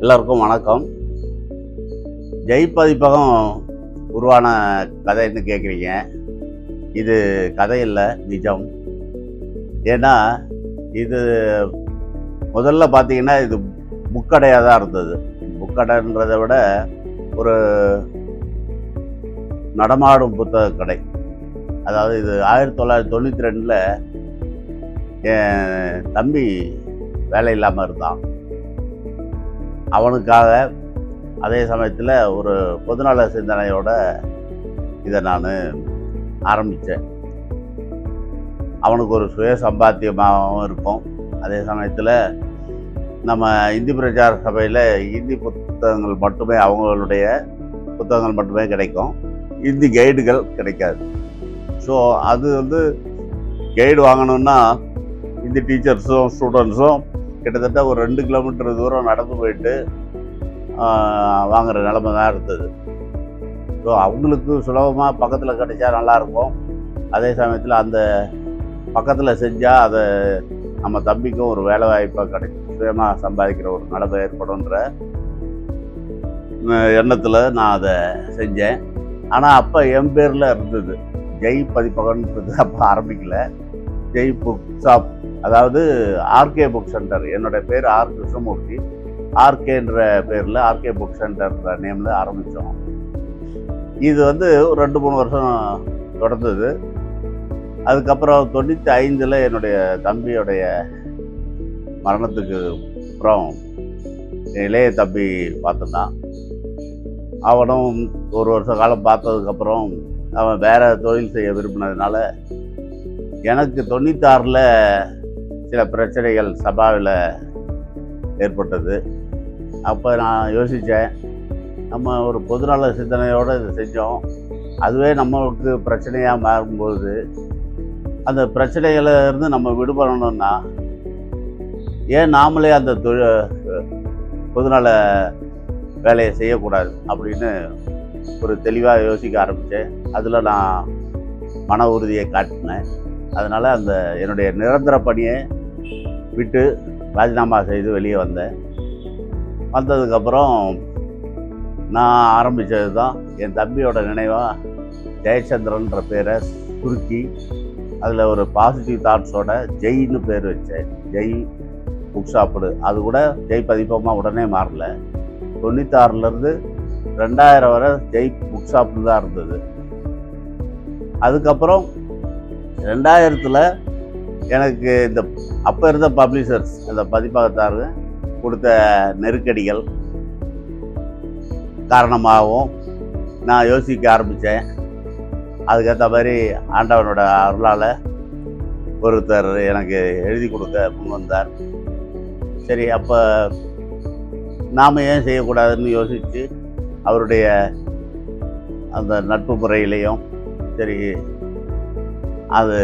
எல்லோருக்கும் வணக்கம். ஜெய் பதிப்பகம் உருவான கதைன்னு கேட்குறீங்க. இது கதை இல்லை, நிஜம். ஏன்னா இது முதல்ல பார்த்தீங்கன்னா இது புக்கடையாக தான் இருந்தது. புக்கடைன்றதை விட ஒரு நடமாடும் புத்தக கடை. அதாவது இது 1992 என் தம்பி வேலை இல்லாமல் இருந்தான். அவனுக்காக அதே சமயத்தில் ஒரு பொதுநல சிந்தனையோட இதை நான் ஆரம்பித்தேன். அவனுக்கு ஒரு சுய சம்பாத்தியமாகவும் இருக்கும். அதே சமயத்தில் நம்ம இந்தி பிரச்சார சபையில் இந்தி புத்தகங்கள் மட்டுமே, அவங்களுடைய புத்தகங்கள் மட்டுமே கிடைக்கும். இந்தி கைடுகள் கிடைக்காது. ஸோ அது கைடு வாங்கணுன்னா இந்தி டீச்சர்ஸும் ஸ்டூடெண்ட்ஸும் கிட்டத்தட்ட ஒரு 2 கிலோமீட்டர் தூரம் நடந்து போயிட்டு வாங்குகிற நிலைமை தான் இருந்தது. ஸோ அவங்களுக்கு சுலபமாக பக்கத்தில் கிடைச்சா நல்லாயிருக்கும். அதே சமயத்தில் அந்த பக்கத்தில் செஞ்சால் அதை நம்ம தம்பிக்கும் ஒரு வேலை வாய்ப்பாக கிடைக்கும், சுயமாக சம்பாதிக்கிற ஒரு நிலைமை ஏற்படும்ன்ற எண்ணத்தில் நான் அதை செஞ்சேன். ஆனால் அப்போ என் பேரில் இருந்தது, ஜெய் பதிப்பகன்றது அப்போ ஆரம்பிக்கல. ஜெய் புக் ஷாப், அதாவது ஆர்கே புக் சென்டர். என்னோடய பேர் ஆர் கிருஷ்ணமூர்த்தி. ஆர்கேன்ற பேரில் ஆர்கே புக் சென்டர்ன்ற நேமில் ஆரம்பித்தோம். இது ஒரு 2-3 வருஷம் தொடர்ந்தது. அதுக்கப்புறம் 95 என்னுடைய தம்பியோடைய மரணத்துக்கு அப்புறம் இளைய தம்பி பார்த்துட்டான். அவனும் ஒரு வருஷ காலம் பார்த்ததுக்கப்புறம் அவன் வேறு தொழில் செய்ய விரும்பினதுனால எனக்கு 96 சில பிரச்சனைகள் சபாவில் ஏற்பட்டது. அப்போ நான் யோசித்தேன், நம்ம ஒரு பொதுநல சிந்தனையோடு இதை செஞ்சோம். அதுவே நம்மளுக்கு பிரச்சனையாக மாறும்போது அந்த பிரச்சனைகளிலிருந்து நம்ம விடுபடணும்னா ஏன் நாமளே அந்த பொதுநல வேலையை செய்யக்கூடாது அப்படின்னு ஒரு தெளிவாக யோசிக்க ஆரம்பித்தேன். அதில் நான் மன உறுதியை காட்டினேன். அதனால் அந்த என்னுடைய நிரந்தர பணியை விட்டு ராஜினாமா செய்து வெளியே வந்தேன். வந்ததுக்கப்புறம் நான் ஆரம்பித்தது தான் என் தம்பியோட நினைவாக ஜெயச்சந்திரன்ற பேரை சுருக்கி அதில் ஒரு பாசிட்டிவ் தாட்ஸோட ஜெயின்னு பேர் வச்சேன். Jai book shop. அது கூட ஜெய் பதிப்பமாக உடனே மாறல. 96 2000 வரை ஜெய் புக் ஷாப்பு தான் இருந்தது. அதுக்கப்புறம் 2000 எனக்கு இந்த அப்போ இருந்த பப்ளிஷர்ஸ், அந்த பதிப்பகத்தார் கொடுத்த நெருக்கடிகள் காரணமாகவும் நான் யோசிக்க ஆரம்பித்தேன். அதுக்கேற்ற மாதிரி ஆண்டவனோட அருளால் ஒருத்தர் எனக்கு எழுதி கொடுக்க முன் வந்தார். சரி, அப்போ நாம் ஏன் செய்யக்கூடாதுன்னு யோசித்து அவருடைய அந்த நட்பு முறையிலையும் சரி அது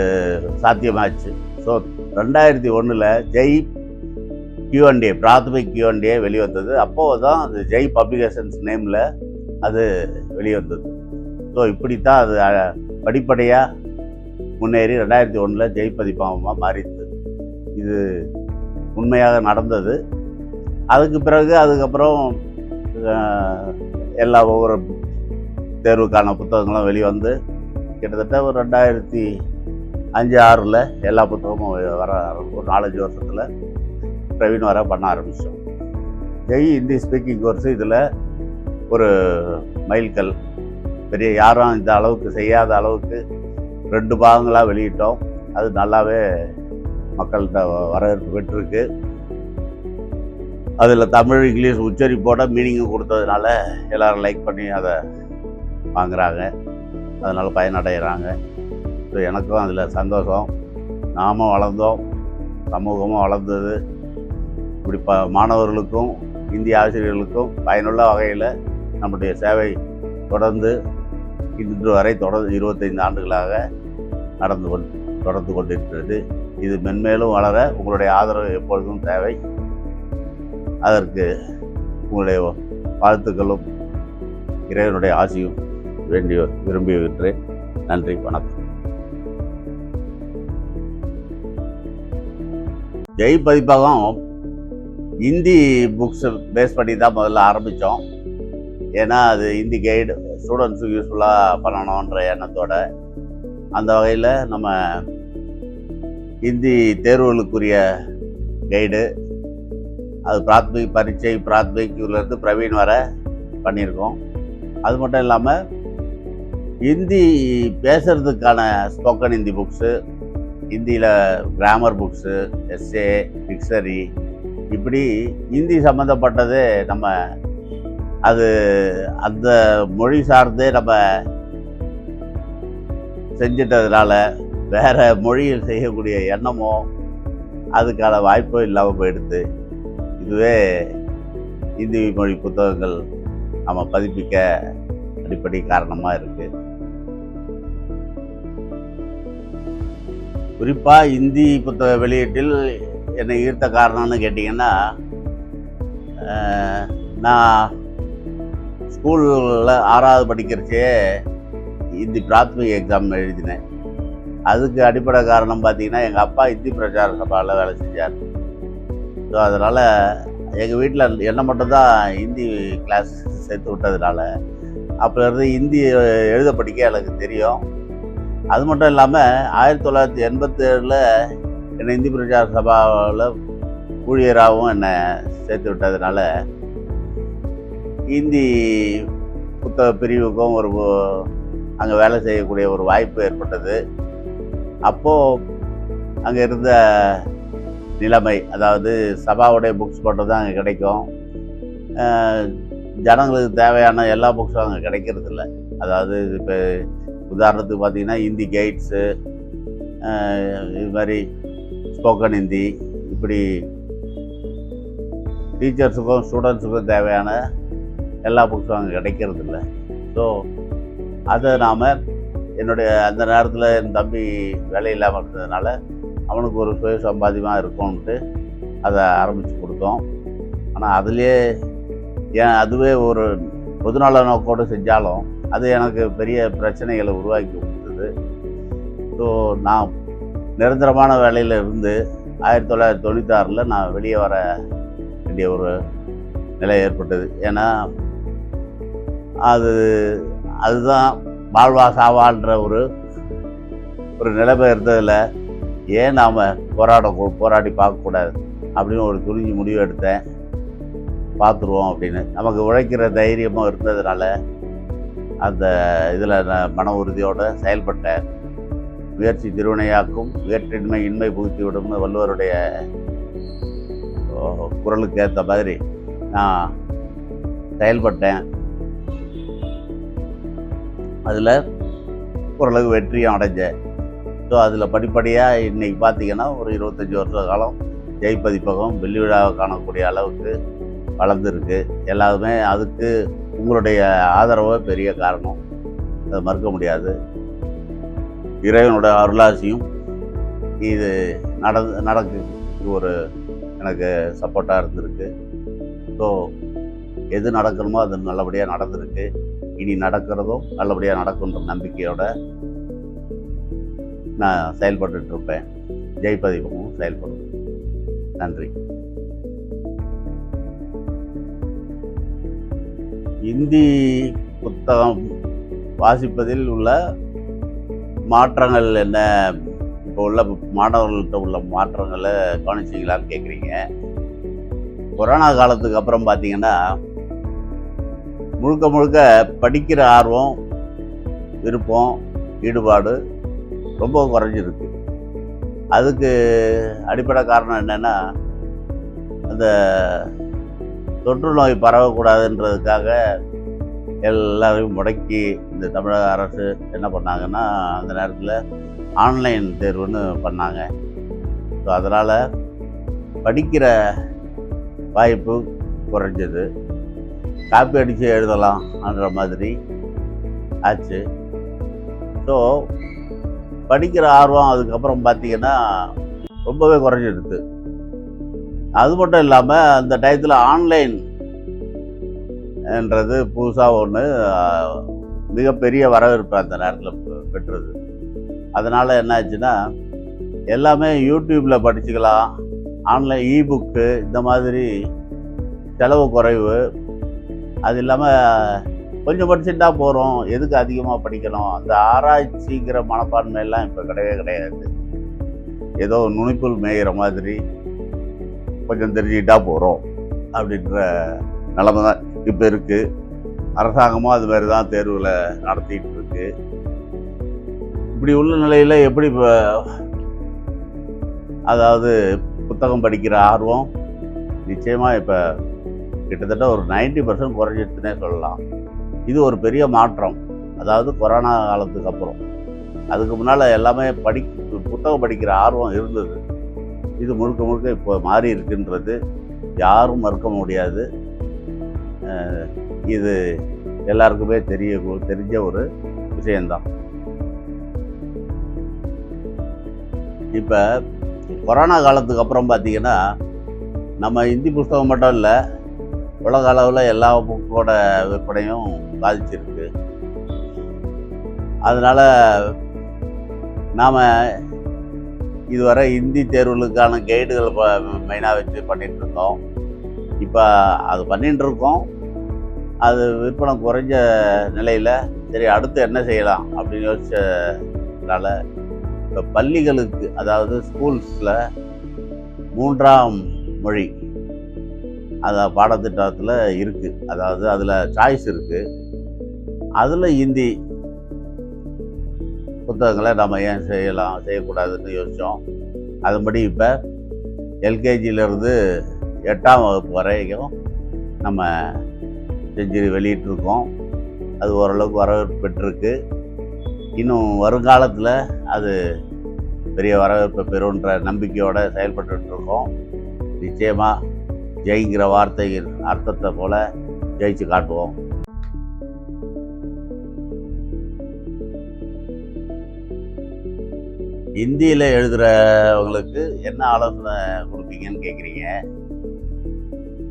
சாத்தியமாச்சு. So 2001 Jai Q&A, Prathmik Q&A வெளிவந்தது. அப்போது தான் அது ஜெய் பப்ளிகேஷன்ஸ் நேமில் அது வெளிவந்தது. ஸோ இப்படித்தான் அது படிப்படியாக முன்னேறி 2001 ஜெய் பதிப்பகமாக மாறிடுது. இது உண்மையாக நடந்தது. அதுக்கப்புறம் எல்லா ஒவ்வொரு தேர்வுக்கான புத்தகங்களும் வெளிவந்து கிட்டத்தட்ட ஒரு 2005-06 எல்லா புத்தகமும் வர ஒரு 4-5 வருஷத்தில் பிரவீன் வர பண்ண ஆரம்பித்தோம். ஜெய் ஹிந்தி ஸ்பீக்கிங் கோர்ஸு இதில் ஒரு மைல்கல். பெரிய யாரும் இந்த அளவுக்கு செய்யாத அளவுக்கு 2 பாகங்களாக வெளியிட்டோம். அது நல்லாவே மக்கள்கிட்ட வரவேற்பு பெற்றிருக்கு. அதில் தமிழ் இங்கிலீஷ் உச்சரிப்போட மீனிங்கு கொடுத்ததுனால எல்லோரும் லைக் பண்ணி அதை வாங்குகிறாங்க, அதனால் பயனடைகிறாங்க. ஸோ எனக்கும் அதில் சந்தோஷம். நாமும் வளர்ந்தோம், சமூகமும் வளர்ந்தது. இப்படி மாணவர்களுக்கும் இந்திய ஆசிரியர்களுக்கும் பயனுள்ள வகையில் நம்முடைய சேவை தொடர்ந்து இன்று வரை 25 ஆண்டுகளாக தொடர்ந்து கொண்டிருக்கிறது. இது மென்மேலும் வளர உங்களுடைய ஆதரவு எப்பொழுதும் தேவை. அதற்கு உங்களுடைய வாழ்த்துக்களும் இறைவனுடைய ஆசியும் விரும்புகின்றேன். நன்றி, வணக்கம். ஜெய் பதிப்பகம் ஹிந்தி புக்ஸ் பேஸ் பண்ணி தான் முதல்ல ஆரம்பித்தோம். ஏன்னா அது ஹிந்தி கைடு ஸ்டூடெண்ட்ஸுக்கு யூஸ்ஃபுல்லாக பண்ணணுன்ற எண்ணத்தோட. அந்த வகையில் நம்ம ஹிந்தி தேர்வுகளுக்குரிய கைடு, அது பிராத்மிக் பரீட்சை, பிராத்மிக்லேருந்து பிரவீன் வர பண்ணியிருக்கோம். அது மட்டும் இல்லாமல் ஹிந்தி பேசுகிறதுக்கான ஸ்போக்கன் ஹிந்தி புக்ஸு, ஹிந்தியில் கிராமர் புக்ஸு, எஸ்ஏ, டிக்ஷனரி, இப்படி ஹிந்தி சம்மந்தப்பட்டது நம்ம அது அந்த மொழி சார்ந்தே நம்ம செஞ்சிட்டதுனால வேறு மொழியில் செய்யக்கூடிய எண்ணமோ அதுக்கான வாய்ப்போ இல்லாமல் போயிடுது. இதுவே ஹிந்தி மொழி புத்தகங்கள் நம்ம பதிப்பிக்க அடிப்படை காரணமாக இருக்குது. குறிப்பாக ஹிந்தி புத்தக வெளியீட்டில் என்னை ஈர்த்த காரணம்னு கேட்டிங்கன்னா, நான் ஸ்கூலில் 6வது படிக்கிறச்சே ஹிந்தி பிராத்மிக் எக்ஸாம் எழுதினேன். அதுக்கு அடிப்படை காரணம் பார்த்திங்கன்னா, எங்கள் அப்பா ஹிந்தி பிரச்சார சபாவில் வேலை செஞ்சார். ஸோ அதனால் எங்கள் வீட்டில் என்னை மட்டும்தான் ஹிந்தி கிளாஸ் சேர்த்து விட்டதுனால அப்போலேருந்து ஹிந்தி எழுத படிக்க எனக்கு தெரியும். அது மட்டும் இல்லாமல் 1987 என்னை ஹிந்தி பிரச்சார சபாவில் ஊழியராகவும் என்னை சேர்த்து விட்டதுனால ஹிந்தி புத்தக பிரிவுக்கும் அங்கே வேலை செய்யக்கூடிய ஒரு வாய்ப்பு ஏற்பட்டது. அப்போது அங்கே இருந்த நிலைமை, அதாவது சபாவுடைய புக்ஸ் மட்டும் தான் அங்கே கிடைக்கும். ஜனங்களுக்கு தேவையான எல்லா புக்ஸும் அங்கே கிடைக்கிறதில்ல. அதாவது இப்போ உதாரணத்துக்கு பார்த்திங்கன்னா ஹிந்தி கைட்ஸு, இது மாதிரி ஸ்போக்கன் ஹிந்தி, இப்படி டீச்சர்ஸுக்கும் ஸ்டூடெண்ட்ஸுக்கும் தேவையான எல்லா புக்ஸும் அங்கே கிடைக்கிறதில்ல. ஸோ அதை நாம் என்னுடைய அந்த நேரத்தில் என் தம்பி வேலை இல்லாமல் இருந்ததுனால அவனுக்கு ஒரு சுய சம்பாத்தியமாக இருக்கும்ன்ட்டு அதை ஆரம்பித்து கொடுத்தோம். ஆனால் அதுலேயே அதுவே ஒரு பொதுநல நோக்கோடு செஞ்சாலும் அது எனக்கு பெரிய பிரச்சனைகளை உருவாக்கி கொடுத்தது. ஸோ நான் நிரந்தரமான வேலையில் இருந்து 1996 நான் வெளியே வர வேண்டிய ஒரு நிலை ஏற்பட்டது. ஏன்னா அதுதான் வாழ்வா சாவான்ற ஒரு நிலைமை இருந்ததில் ஏன் நாம் போராடி பார்க்கக்கூடாது அப்படின்னு ஒரு துணிஞ்சு முடிவு எடுத்தேன். பார்த்துருவோம் அப்படின்னு நமக்கு உழைக்கிற தைரியமும் இருந்ததுனால அந்த இதில் நான் மன உறுதியோடு செயல்பட்டேன். முயற்சி திருவினையாக்கும், முயற்சியின்மை இன்மை புகுத்தி விடும்னு வள்ளுவருடைய குரலுக்கு ஏற்ற மாதிரி நான் செயல்பட்டேன். அதில் ஓரளவு வெற்றியும் அடைஞ்சேன். ஸோ அதில் படிப்படியாக இன்றைக்கி பார்த்திங்கன்னா ஒரு 25 வருஷ காலம் ஜெய் பதிப்பகம் வெள்ளி விழாவை காணக்கூடிய அளவுக்கு வளர்ந்துருக்கு. எல்லாருமே அதுக்கு உங்களுடைய ஆதரவு பெரிய காரணம், அதை மறுக்க முடியாது. இறைவனோட அருளாசியும் இது நடக்கு ஒரு எனக்கு சப்போர்ட்டாக இருந்திருக்கு. ஸோ எது நடக்கணுமோ அது நல்லபடியாக நடந்திருக்கு. இனி நடக்கிறதும் நல்லபடியாக நடக்குன்ற நம்பிக்கையோடு நான் செயல்பட்டுருப்பேன். ஜெய் பதிப்பகமும் செயல்படும். நன்றி. ஹிந்தி புத்தகம் வாசிப்பதில் உள்ள மாற்றங்கள் என்ன, இப்போ உள்ள மாணவர்கள்ட்ட உள்ள மாற்றங்களை கவனிச்சிங்களான்னு கேட்குறீங்க. கொரோனா காலத்துக்கு அப்புறம் பார்த்திங்கன்னா முழுக்க படிக்கிற ஆர்வம், விருப்பம், ஈடுபாடு ரொம்ப குறைஞ்சிருக்கு. அதுக்கு அடிப்படை காரணம் என்னென்னா, அந்த தொற்று நோய் பரவக்கூடாதுன்றதுக்காக எல்லாரையும் முடக்கி இந்த தமிழக அரசு என்ன பண்ணாங்கன்னா, அந்த நேரத்தில் ஆன்லைன் தேர்வுன்னு பண்ணாங்க. ஸோ அதனால் படிக்கிற வாய்ப்பு குறைஞ்சது. காப்பி அடித்து எழுதலாம்ன்ற மாதிரி ஆச்சு. ஸோ படிக்கிற ஆர்வம் அதுக்கப்புறம் பார்த்திங்கன்னா ரொம்பவே குறைஞ்சிடுது. அது மட்டும் இல்லாமல் அந்த டயத்தில் ஆன்லைன்ன்றது புதுசாக ஒன்று மிகப்பெரிய வரவேற்பு அந்த நேரத்தில் பெற்றது. அதனால் என்ன ஆச்சுன்னா, எல்லாமே யூடியூப்பில் படிச்சுக்கலாம், ஆன்லைன் இபுக்கு இந்த மாதிரி செலவு குறைவு. அது இல்லாமல் கொஞ்சம் படிச்சுட்டா போகிறோம், எதுக்கு அதிகமாக படிக்கணும், அந்த ஆராய்ச்சிங்கிற மனப்பான்மையெல்லாம் இப்போ கிடையவே கிடையாது. ஏதோ நுனிப்புல் மேயிற மாதிரி கொஞ்சம் தெரிஞ்சுக்கிட்டா போகிறோம் அப்படின்ற நிலைமை தான் இப்போ இருக்குது. அரசாங்கமும் அது மாதிரி தான் தேர்வில் நடத்திட்டு இருக்கு. இப்படி உள்ள நிலையில் எப்படி இப்போ அதாவது புத்தகம் படிக்கிற ஆர்வம் நிச்சயமாக இப்போ கிட்டத்தட்ட ஒரு 90% குறைஞ்சிடுச்சுன்னே சொல்லலாம். இது ஒரு பெரிய மாற்றம். அதாவது கொரோனா காலத்துக்கு அப்புறம். அதுக்கு முன்னால் எல்லாமே புத்தகம் படிக்கிற ஆர்வம் இருந்தது. இது முழுக்க முழுக்க இப்போ மாறி இருக்குன்றது யாரும் மறுக்க முடியாது. இது எல்லாருக்குமே தெரிஞ்ச ஒரு விஷயந்தான். இப்போ கொரோனா காலத்துக்கு அப்புறம் பார்த்திங்கன்னா நம்ம இந்தி புஸ்தகம் மட்டும் இல்லை, உலக அளவில் எல்லா புக்கோட விற்பனையும் பாதிச்சிருக்கு. அதனால் நாம் இதுவரை இந்தி தேர்வுகளுக்கான கைடுகள் மெயினாக வச்சு பண்ணிகிட்ருந்தோம். இப்போ அது பண்ணிகிட்ருக்கோம். அது விற்பனை குறைஞ்ச நிலையில் சரி அடுத்து என்ன செய்யலாம் அப்படின்னு யோசிச்சதுனால இப்போ பள்ளிகளுக்கு, அதாவது ஸ்கூல்ஸில் 3ஆம் மொழி பாடத்திட்டத்தில் இருக்குது. அதாவது அதில் சாய்ஸ் இருக்குது. அதில் இந்தி புத்தகங்களை நம்ம ஏன் செய்யக்கூடாதுன்னு யோசித்தோம். அதுபடி இப்போ எல்கேஜியிலேருந்து 8ஆம் வகுப்பு வரைக்கும் நம்ம செஞ்சு வெளியிட்டிருக்கோம். அது ஓரளவுக்கு வரவேற்பு பெற்றிருக்கு. இன்னும் வருங்காலத்தில் அது பெரிய வரவேற்பை பெறுன்ற நம்பிக்கையோடு செயல்பட்டுருக்கோம். நிச்சயமாக ஜெய்ங்கிற வார்த்தையின் அர்த்தத்தை போல் ஜெயிச்சு காட்டுவோம். இந்தியில் எழுதுகிறவங்களுக்கு என்ன ஆலோசனை கொடுப்பீங்கன்னு கேட்குறீங்க.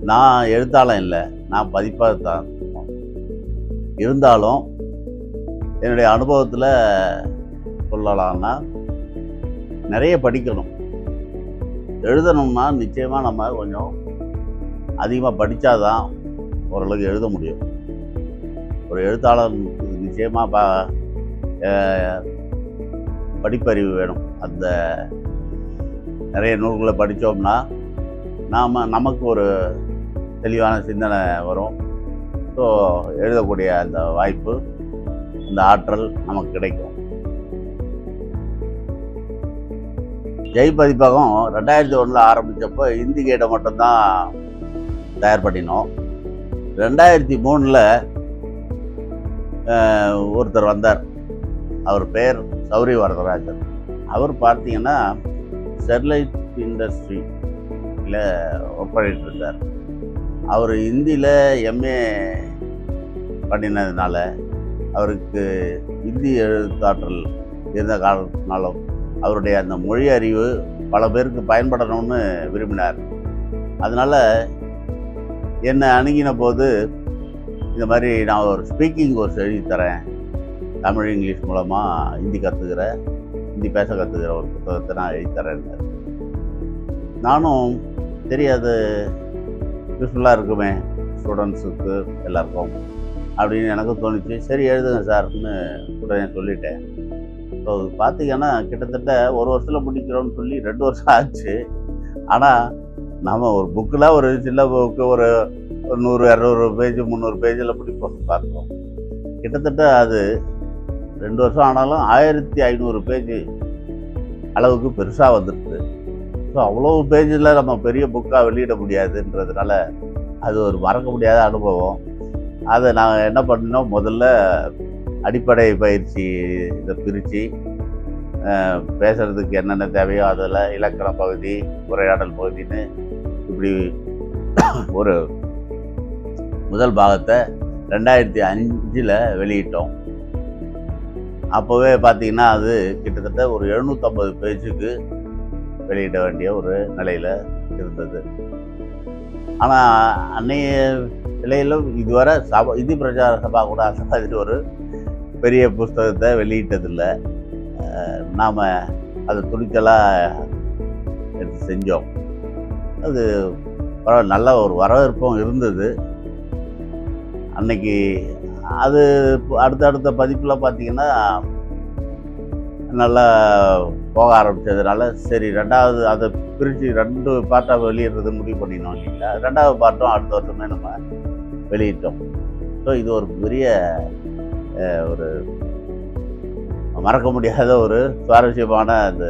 நான் எழுத்தாளம் இல்லை, நான் பதிப்பாக தான். இருந்தாலும் என்னுடைய அனுபவத்தில் சொல்லலாம்னா நிறைய படிக்கணும். எழுதணும்னா நிச்சயமாக நம்ம கொஞ்சம் அதிகமாக படித்தாதான் ஓரளவுக்கு எழுத முடியும். ஒரு எழுத்தாளருக்கு நிச்சயமாக படிப்பறிவு வேணும். அந்த நிறைய நூல்களை படித்தோம்னா நமக்கு ஒரு தெளிவான சிந்தனை வரும். ஸோ எழுதக்கூடிய அந்த வாய்ப்பு, இந்த ஆற்றல் நமக்கு கிடைக்கும். ஜெய் பதிப்பகம் 2001 ஆரம்பித்தப்போ இந்தி கைடை மட்டும்தான் தயார் பண்ணினோம். 2003 ஒருத்தர் வந்தார். அவர் பேர் சௌரி வரதராஜன். அவர் பார்த்தீங்கன்னா ஸ்டெர்லைட் இண்டஸ்ட்ரியில் ஒர்க் பண்ணிட்டு இருந்தார். அவர் ஹிந்தியில் எம்ஏ பண்ணினதுனால அவருக்கு ஹிந்தி எழுத்தாற்றல் இருந்த காலத்தினாலும் அவருடைய அந்த மொழி அறிவு பல பேருக்கு பயன்படணும்னு விரும்பினார். அதனால் என்னை அணுகின போது இந்த மாதிரி நான் ஒரு ஸ்பீக்கிங் கோர்ஸ் எழுதித்தரேன், தமிழ் இங்கிலீஷ் மூலமாக ஹிந்தி பேச கற்றுக்கிற ஒரு புத்தகத்தை நான் எழுதித்தரேன்னு. நானும் சரி அது யூஸ்ஃபுல்லாக இருக்குமே ஸ்டூடெண்ட்ஸுக்கு எல்லாருக்கும் அப்படின்னு எனக்கு தோணுச்சு. சரி எழுதுங்க சார்னு உடனே சொல்லிட்டேன். ஸோ பார்த்திங்கன்னா கிட்டத்தட்ட ஒரு வருஷத்தில் முடிக்கிறோன்னு சொல்லி 2 வருஷம் ஆச்சு. ஆனால் நம்ம ஒரு புக்கில் ஒரு சின்ன புக்கு ஒரு 100-200 பேஜ் 300 பேஜில் பிடிப்போம் பார்க்குறோம். கிட்டத்தட்ட அது 2 வருஷம் ஆனாலும் 1500 பேஜ் அளவுக்கு பெருசாக வந்துடுது. ஸோ அவ்வளோ பேஜில் நம்ம பெரிய புக்காக வெளியிட முடியாதுன்றதுனால அது ஒரு மறக்க முடியாத அனுபவம். அதை நான் என்ன பண்ணினோம், முதல்ல அடிப்படை பயிற்சி இதை பிரித்து பேசுகிறதுக்கு என்னென்ன தேவையோ அதில் இலக்கண பகுதி, உரையாடல் பகுதின்னு இப்படி ஒரு முதல் பாகத்தை 2005 வெளியிட்டோம். அப்போவே பார்த்திங்கன்னா அது கிட்டத்தட்ட ஒரு 750 பேஜுக்கு வெளியிட வேண்டிய ஒரு நிலையில் இருந்தது. ஆனால் அன்னைய நிலையில் இதுவரை இந்தி பிரச்சார சபா கூட அந்த மாதிரி ஒரு பெரிய புஸ்தகத்தை வெளியிட்டதில்லை. நாம் அதை துணிச்சலாக எடுத்து செஞ்சோம். அது பரவாயில்ல, நல்ல ஒரு வரவேற்பும் இருந்தது அன்னைக்கு. அது அடுத்தடுத்த பதிப்பில் பார்த்தீங்கன்னா நல்லா போக ஆரம்பித்ததுனால சரி, ரெண்டாவது அதை பிரித்து 2 பார்ட்டாக வெளியிடுறது முடிவு பண்ணினோம் இல்லைங்களா. 2வது பார்ட்டும் அடுத்த வருஷமே நம்ம வெளியிட்டோம். ஸோ இது ஒரு பெரிய ஒரு மறக்க முடியாத ஒரு சுவாரஸ்யமான அது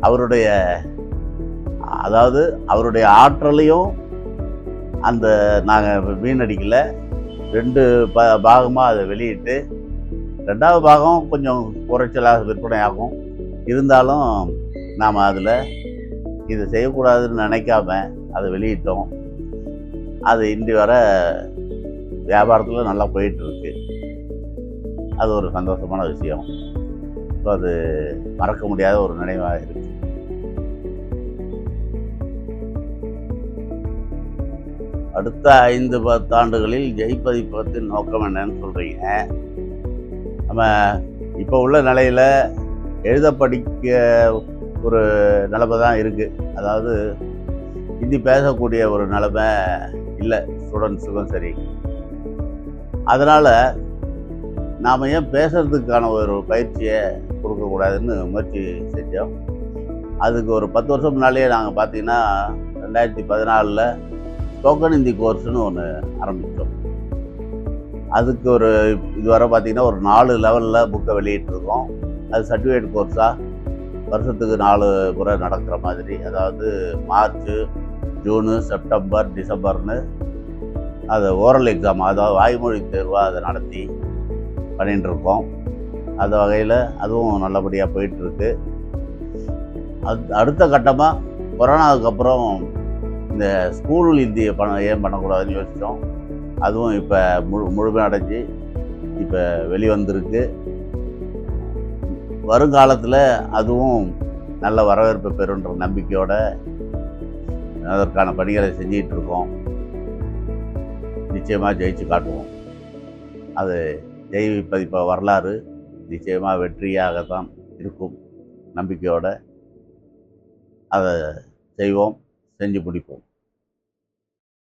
அவருடைய, அதாவது அவருடைய ஆற்றலையும் அந்த நாங்கள் வீணடிக்கலை. 2 பாகமாக அதை வெளியிட்டு 2வது பாகம் கொஞ்சம் குறைச்சலாக விற்பனை ஆகும். இருந்தாலும் நாம் அதில் இது செய்யக்கூடாதுன்னு நினைக்காம அதை வெளியிட்டோம். அது இன்றி வர வியாபாரத்தில் நல்லா போயிட்டுருக்கு. அது ஒரு சந்தோஷமான விஷயம். ஸோ அது மறக்க முடியாத ஒரு நினைவாக இருக்குது. அடுத்த 5-10 ஆண்டுகளில் ஜெய் பதிப்பகத்தின் நோக்கம் என்னன்னு சொல்கிறீங்க. நம்ம இப்போ உள்ள நிலையில் எழுத படிக்க ஒரு நிலைமை தான் இருக்குது. அதாவது ஹிந்தி பேசக்கூடிய ஒரு நிலைமை இல்லை ஸ்டூடெண்ட்ஸுக்கும் சரி. அதனால் நாம் ஏன் பேசுகிறதுக்கான ஒரு பயிற்சியை கொடுக்கக்கூடாதுன்னு முயற்சி செஞ்சோம். அதுக்கு ஒரு 10 வருஷம் முன்னாலேயே நாங்கள் பார்த்தீங்கன்னா 2014 ஸ்போக்கன் ஹிந்தி கோர்ஸ்னு ஒன்று ஆரம்பித்தோம். அதுக்கு ஒரு இதுவரை பார்த்திங்கன்னா ஒரு 4 லெவலில் புக்கை வெளியிட்டிருக்கோம். அது சர்டிஃபிகேட் கோர்ஸாக வருஷத்துக்கு 4 முறை நடக்கிற மாதிரி, அதாவது மார்ச், ஜூனு, செப்டம்பர், டிசம்பர்னு அதை ஓரல் எக்ஸாம், அதாவது வாய்மொழி தேர்வாக அதை நடத்தி பண்ணிட்டுருக்கோம். அந்த வகையில் அதுவும் நல்லபடியாக போயிட்டுருக்கு. அடுத்த கட்டமாக கொரோனாவுக்கு அப்புறம் இந்த ஸ்கூல் ஹிந்தியை ஏன் பண்ணக்கூடாதுன்னு யோசித்தோம். அதுவும் இப்போ முழுமையடைஞ்சு இப்போ வெளிவந்திருக்கு. வருங்காலத்தில் அதுவும் நல்ல வரவேற்பு பெறுன்ற நம்பிக்கையோடு அதற்கான பணிகளை செஞ்சிகிட்ருக்கோம். நிச்சயமாக ஜெயிச்சு காட்டுவோம். அது ஜெய் பதிப்ப வரலாறு நிச்சயமாக வெற்றியாகத்தான் இருக்கும். நம்பிக்கையோடு அதை செய்வோம், செஞ்சு முடிப்போம்.